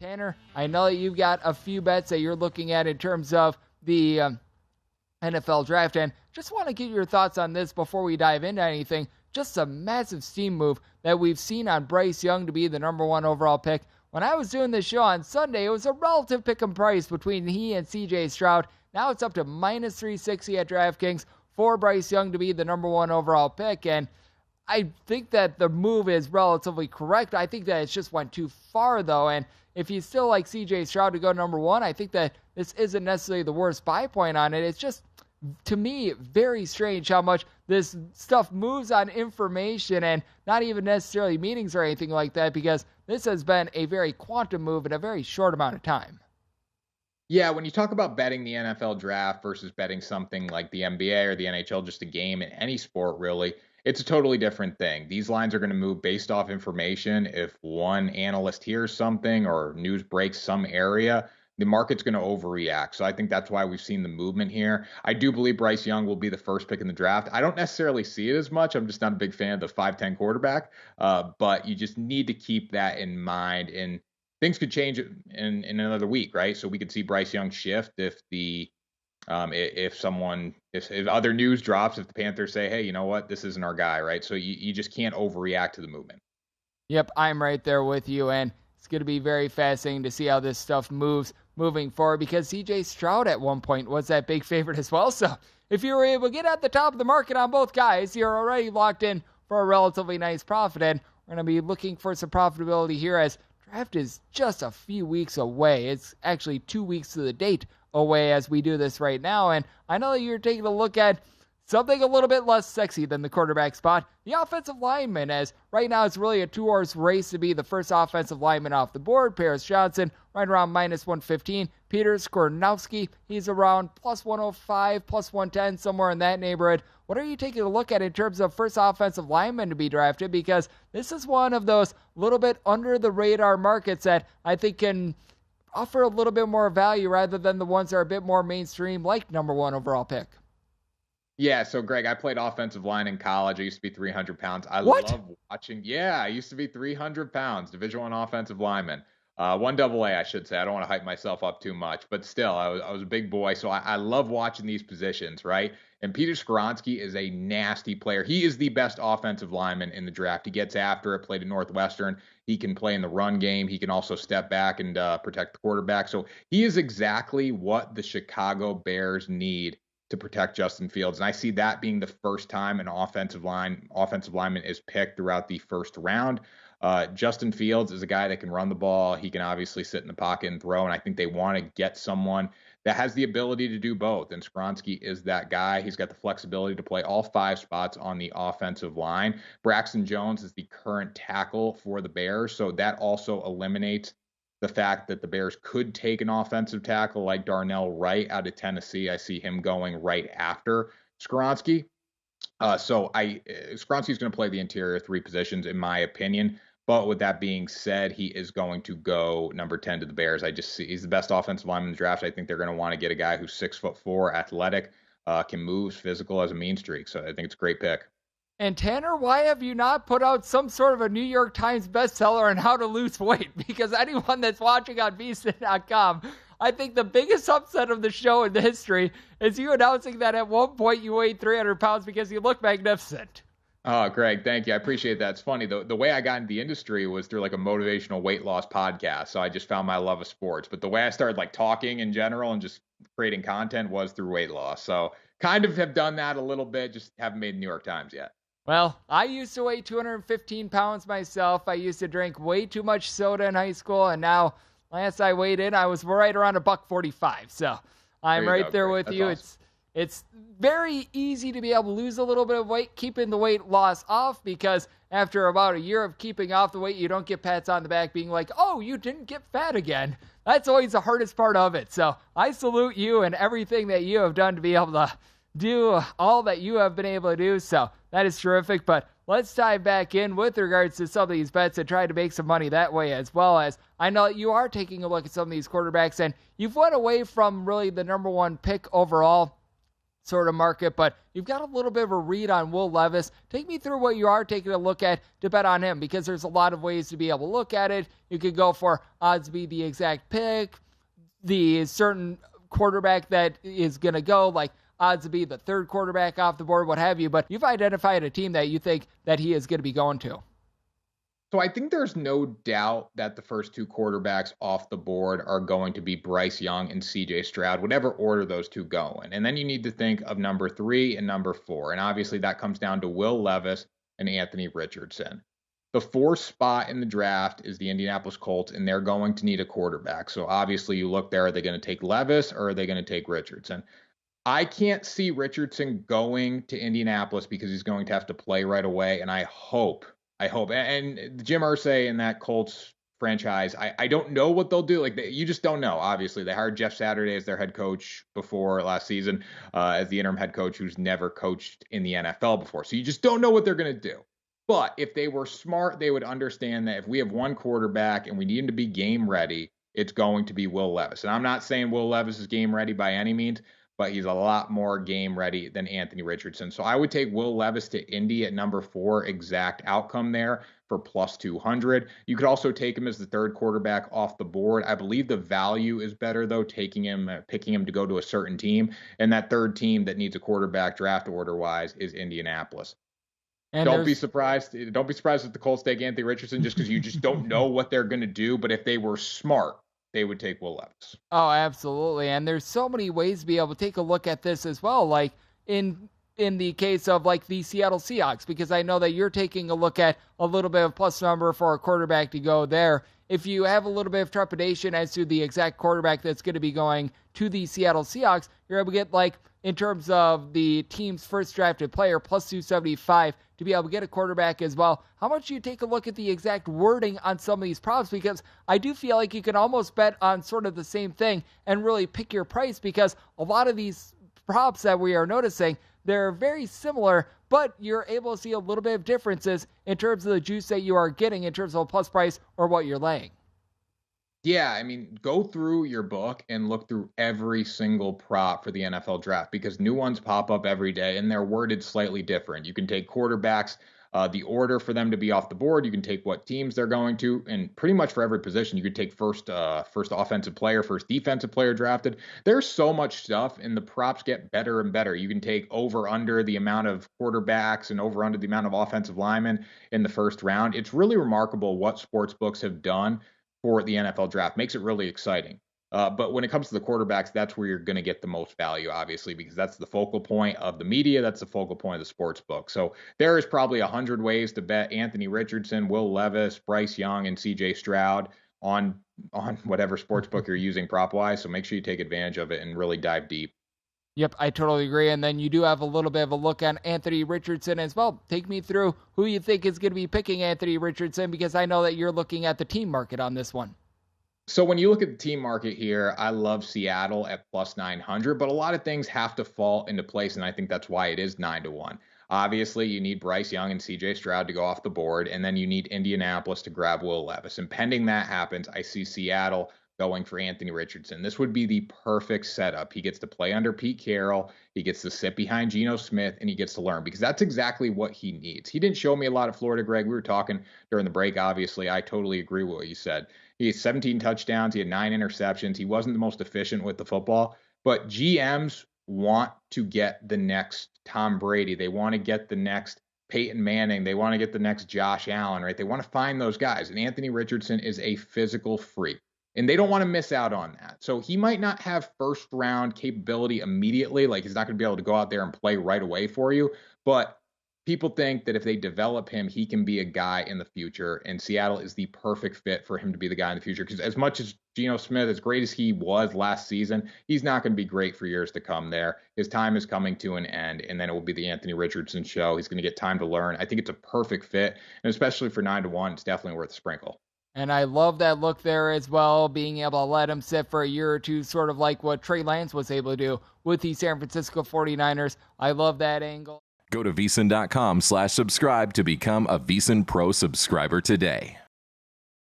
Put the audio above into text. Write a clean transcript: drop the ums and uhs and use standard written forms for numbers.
Tanner, I know that you've got a few bets that you're looking at in terms of the NFL draft, and just want to get your thoughts on this before we dive into anything. Just a massive steam move that we've seen on Bryce Young to be the number one overall pick. When I was doing this show on Sunday, it was a relative pick-em price between he and C.J. Stroud. Now it's up to minus 360 at DraftKings for Bryce Young to be the number one overall pick, and I think that the move is relatively correct. I think that it's just went too far, though, and if you still like C.J. Stroud to go number one, I think that this isn't necessarily the worst buy point on it. It's just, to me, very strange how much this stuff moves on information and not even necessarily meetings or anything like that, because this has been a very quantum move in a very short amount of time. Yeah, when you talk about betting the NFL draft versus betting something like the NBA or the NHL, just a game in any sport, really, it's a totally different thing. These lines are going to move based off information. If one analyst hears something or news breaks some area, the market's going to overreact. So I think that's why we've seen the movement here. I do believe Bryce Young will be the first pick in the draft. I don't necessarily see it as much. I'm just not a big fan of the 5'10 quarterback. But you just need to keep that in mind. And things could change in another week, right? So we could see Bryce Young shift if other news drops, if the Panthers say, hey, you know what, this isn't our guy, right? So you just can't overreact to the movement. Yep, I'm right there with you, and it's going to be very fascinating to see how this stuff moves moving forward, because C.J. Stroud at one point was that big favorite as well. So if you were able to get at the top of the market on both guys, you're already locked in for a relatively nice profit, and we're going to be looking for some profitability here as draft is just a few weeks away. It's actually 2 weeks to the date away as we do this right now, and I know that you're taking a look at something a little bit less sexy than the quarterback spot, the offensive lineman, as right now it's really a two-horse race to be the first offensive lineman off the board. Paris Johnson, right around minus 115. Peter Skoronowski, he's around plus 105, plus 110, somewhere in that neighborhood. What are you taking a look at in terms of first offensive lineman to be drafted? Because this is one of those little bit under-the-radar markets that I think can offer a little bit more value rather than the ones that are a bit more mainstream, like number one overall pick. Yeah, so Greg, I played offensive line in college. I used to be 300 pounds. I What? love watching. Yeah, I used to be 300 pounds, Division I offensive lineman. 1AA, I should say. I don't want to hype myself up too much, but still, I was a big boy, so I love watching these positions, right? And Peter Skoronowski is a nasty player. He is the best offensive lineman in the draft. He gets after it, played at Northwestern. He can play in the run game. He can also step back and protect the quarterback. So he is exactly what the Chicago Bears need to protect Justin Fields. And I see that being the first time an offensive lineman is picked throughout the first round. Justin Fields is a guy that can run the ball. He can obviously sit in the pocket and throw, and I think they want to get someone that has the ability to do both. And Skoronowski is that guy. He's got the flexibility to play all five spots on the offensive line. Braxton Jones is the current tackle for the Bears, so that also eliminates the fact that the Bears could take an offensive tackle like Darnell Wright out of Tennessee. I see him going right after Skoronowski. Skoronowski is going to play the interior three positions, in my opinion. But with that being said, he is going to go number 10 to the Bears. I just see he's the best offensive lineman in the draft. I think they're going to want to get a guy who's 6'4", athletic, can move, physical, as a mean streak. So I think it's a great pick. And Tanner, why have you not put out some sort of a New York Times bestseller on how to lose weight? Because anyone that's watching on VSiN.com, I think the biggest upset of the show in the history is you announcing that at one point you weighed 300 pounds because you look magnificent. Oh, Greg, thank you. I appreciate that. It's funny. The way I got into the industry was through like a motivational weight loss podcast. So I just found my love of sports. But the way I started like talking in general and just creating content was through weight loss. So kind of have done that a little bit, just haven't made the New York Times yet. Well, I used to weigh 215 pounds myself. I used to drink way too much soda in high school, and now, last I weighed in, I was right around $145. So I'm right there with you. Awesome. It's very easy to be able to lose a little bit of weight, keeping the weight loss off, because after about a year of keeping off the weight, you don't get pats on the back being like, oh, you didn't get fat again. That's always the hardest part of it. So I salute you and everything that you have done to be able to do all that you have been able to do. So that is terrific. But let's dive back in with regards to some of these bets and try to make some money that way, as well as I know that you are taking a look at some of these quarterbacks, and you've went away from really the number one pick overall sort of market, but you've got a little bit of a read on Will Levis. Take me through what you are taking a look at to bet on him, because there's a lot of ways to be able to look at it. You could go for odds be the exact pick, the certain quarterback that is going to go, like odds to be the third quarterback off the board, what have you, but you've identified a team that you think that he is going to be going to. So I think there's no doubt that the first two quarterbacks off the board are going to be Bryce Young and CJ Stroud, whatever order those two go in. And then you need to think of number 3 and number 4. And obviously that comes down to Will Levis and Anthony Richardson. The 4th spot in the draft is the Indianapolis Colts, and they're going to need a quarterback. So obviously you look there, are they going to take Levis or are they going to take Richardson? I can't see Richardson going to Indianapolis because he's going to have to play right away. And I hope, and Jim Irsay and that Colts franchise, I don't know what they'll do. Like, you just don't know. Obviously, they hired Jeff Saturday as their head coach before last season, as the interim head coach who's never coached in the NFL before. So you just don't know what they're going to do. But if they were smart, they would understand that if we have one quarterback and we need him to be game ready, it's going to be Will Levis. And I'm not saying Will Levis is game ready by any means, but he's a lot more game ready than Anthony Richardson. So I would take Will Levis to Indy at number 4, exact outcome there for plus 200. You could also take him as the third quarterback off the board. I believe the value is better though, picking him to go to a certain team. And that third team that needs a quarterback draft order wise is Indianapolis. And don't be surprised if the Colts take Anthony Richardson just because you just don't know what they're going to do. But if they were smart, they would take Will Levis. Oh, absolutely. And there's so many ways to be able to take a look at this as well. Like in the case of like the Seattle Seahawks, because I know that you're taking a look at a little bit of plus number for a quarterback to go there. If you have a little bit of trepidation as to the exact quarterback that's going to be going to the Seattle Seahawks, you're able to get, like, in terms of the team's first drafted player, plus 275 to be able to get a quarterback as well. How much do you take a look at the exact wording on some of these props? Because I do feel like you can almost bet on sort of the same thing and really pick your price, because a lot of these props that we are noticing, they're very similar, but you're able to see a little bit of differences in terms of the juice that you are getting in terms of a plus price or what you're laying. Yeah, I mean, go through your book and look through every single prop for the NFL draft, because new ones pop up every day and they're worded slightly different. You can take quarterbacks, the order for them to be off the board. You can take what teams they're going to, and pretty much for every position, you could take first offensive player, first defensive player drafted. There's so much stuff, and the props get better and better. You can take over under the amount of quarterbacks and over under the amount of offensive linemen in the first round. It's really remarkable what sports books have done for the NFL draft. Makes it really exciting. But when it comes to the quarterbacks, that's where you're going to get the most value, obviously, because that's the focal point of the media. That's the focal point of the sports book. So there is probably 100 ways to bet Anthony Richardson, Will Levis, Bryce Young, and CJ Stroud on whatever sports book you're using prop-wise. So make sure you take advantage of it and really dive deep. Yep, I totally agree. And then you do have a little bit of a look on Anthony Richardson as well. Take me through who you think is going to be picking Anthony Richardson, because I know that you're looking at the team market on this one. So when you look at the team market here, I love Seattle at plus 900, but a lot of things have to fall into place, and I think that's why it is 9-1. Obviously, you need Bryce Young and CJ Stroud to go off the board, and then you need Indianapolis to grab Will Levis. And pending that happens, I see Seattle going for Anthony Richardson. This would be the perfect setup. He gets to play under Pete Carroll, he gets to sit behind Geno Smith, and he gets to learn, because that's exactly what he needs. He didn't show me a lot of Florida, Greg. We were talking during the break, obviously. I totally agree with what you said. He had 17 touchdowns. He had 9 interceptions. He wasn't the most efficient with the football, but GMs want to get the next Tom Brady. They want to get the next Peyton Manning. They want to get the next Josh Allen, right? They want to find those guys. And Anthony Richardson is a physical freak, and they don't want to miss out on that. So he might not have first round capability immediately. Like, he's not going to be able to go out there and play right away for you, but people think that if they develop him, he can be a guy in the future, and Seattle is the perfect fit for him to be the guy in the future, because as much as Geno Smith, as great as he was last season, he's not going to be great for years to come there. His time is coming to an end, and then it will be the Anthony Richardson show. He's going to get time to learn. I think it's a perfect fit, and especially for 9-1, it's definitely worth a sprinkle. And I love that look there as well, being able to let him sit for a year or two, sort of like what Trey Lance was able to do with the San Francisco 49ers. I love that angle. Go to VSiN.com/subscribe to become a VSiN Pro subscriber today.